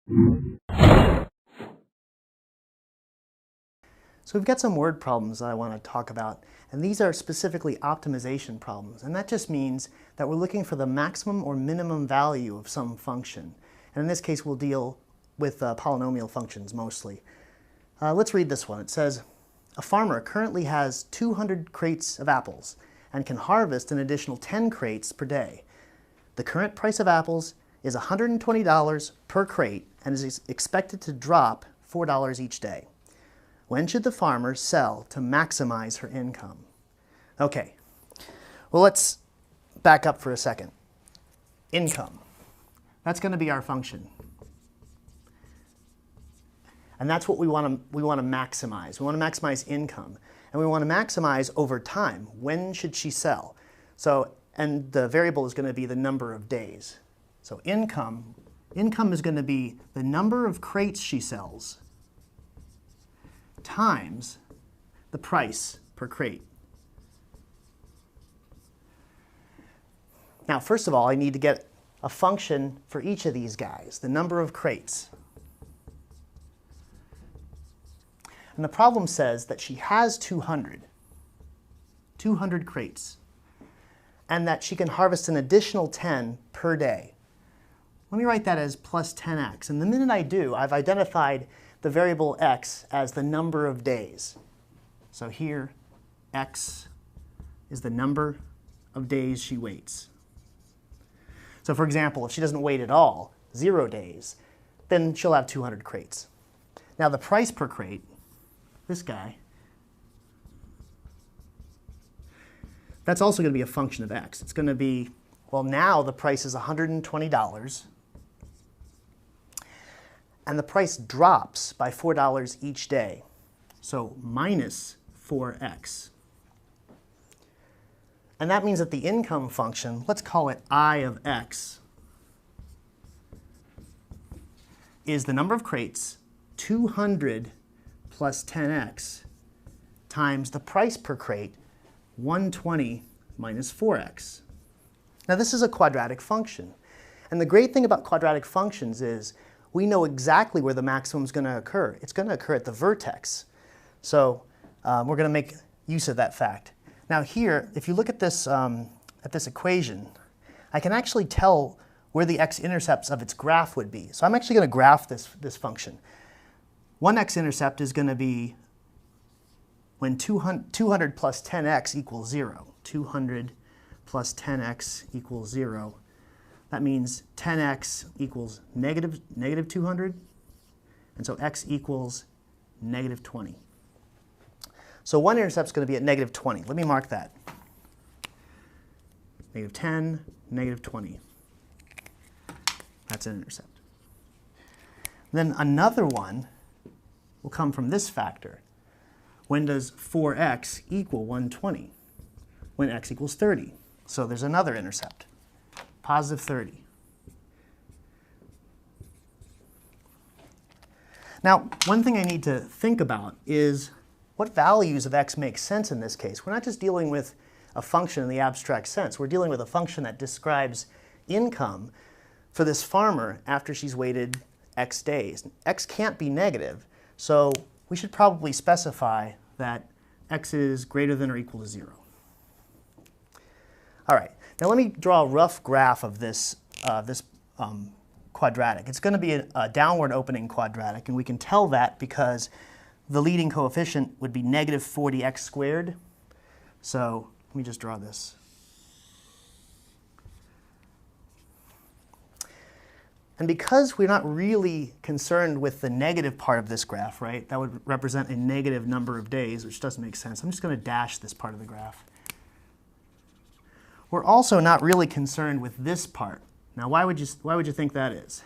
So we've got some word problems that I want to talk about, and these are specifically optimization problems, and that just means that we're looking for the maximum or minimum value of some function. And in this case, we'll deal with polynomial functions mostly. Let's read this one. It says, a farmer currently has 200 crates of apples and can harvest an additional 10 crates per day. The current price of apples is $120 per crate and is expected to drop $4 each day. When should the farmer sell to maximize her income? Okay, well, let's back up for a second. Income. That's going to be our function. And that's what we want to maximize. We want to maximize income. And we want to maximize over time. When should she sell? So, and the variable is going to be the number of days. So income is going to be the number of crates she sells times the price per crate. Now, first of all, I need to get a function for each of these guys, the number of crates. And the problem says that she has 200 crates, and that she can harvest an additional 10 per day. Let me write that as plus 10x. And the minute I do, I've identified the variable x as the number of days. So here, x is the number of days she waits. So for example, if she doesn't wait at all, 0 days, then she'll have 200 crates. Now the price per crate, this guy, that's also going to be a function of x. It's going to be, well, now the price is $120. And the price drops by $4 each day. So minus 4x. And that means that the income function, let's call it I of x, is the number of crates, 200 plus 10x, times the price per crate, 120 minus 4x. Now this is a quadratic function. And the great thing about quadratic functions is we know exactly where the maximum is going to occur. It's going to occur at the vertex. So we're going to make use of that fact. Now here, if you look at this equation, I can actually tell where the x-intercepts of its graph would be. So I'm actually going to graph this function. One x-intercept is going to be when 200 plus 10x equals 0. 200 plus 10x equals 0. That means 10x equals negative 200, and so x equals negative 20. So one intercept is going to be at negative 20. Let me mark that. Negative 10, negative 20. That's an intercept. Then another one will come from this factor. When does 4x equal 120? When x equals 30. So there's another intercept. Positive 30. Now, one thing I need to think about is what values of x make sense in this case. We're not just dealing with a function in the abstract sense. We're dealing with a function that describes income for this farmer after she's waited x days. X can't be negative, so we should probably specify that x is greater than or equal to 0. All right. Now let me draw a rough graph of this quadratic. It's going to be a downward opening quadratic, and we can tell that because the leading coefficient would be negative 40x squared. So let me just draw this. And because we're not really concerned with the negative part of this graph, right, that would represent a negative number of days, which doesn't make sense. I'm just going to dash this part of the graph. We're also not really concerned with this part. Now, why would you think that is?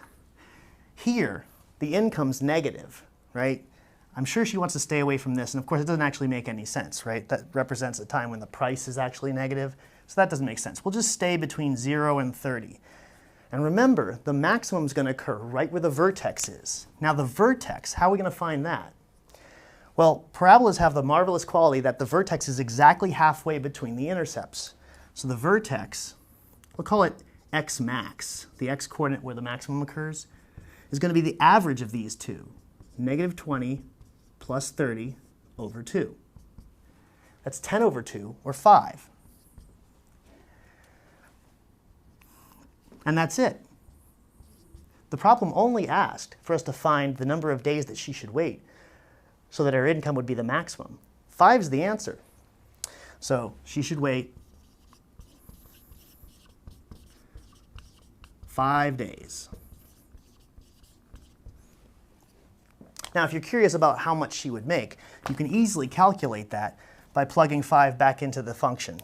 Here, the income's negative, right? I'm sure she wants to stay away from this, and of course it doesn't actually make any sense, right? That represents a time when the price is actually negative, so that doesn't make sense. We'll just stay between 0 and 30. And remember, the maximum is going to occur right where the vertex is. Now the vertex, how are we going to find that? Well, parabolas have the marvelous quality that the vertex is exactly halfway between the intercepts. So the vertex, we'll call it x max, the x coordinate where the maximum occurs, is going to be the average of these two, negative 20 plus 30 over 2. That's 10 over 2, or 5. And that's it. The problem only asked for us to find the number of days that she should wait so that her income would be the maximum. 5 is the answer. So she should wait 5 days. Now, if you're curious about how much she would make, you can easily calculate that by plugging 5 back into the function.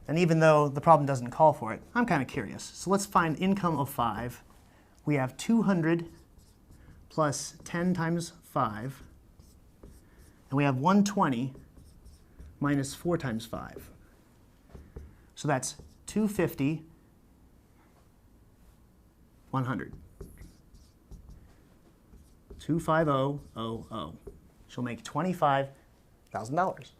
And even though the problem doesn't call for it, I'm kind of curious. So let's find income of 5. We have 200 plus 10 times 5. And we have 120 minus 4 times 5. So that's 250, 100. 25000. She'll make $25,000.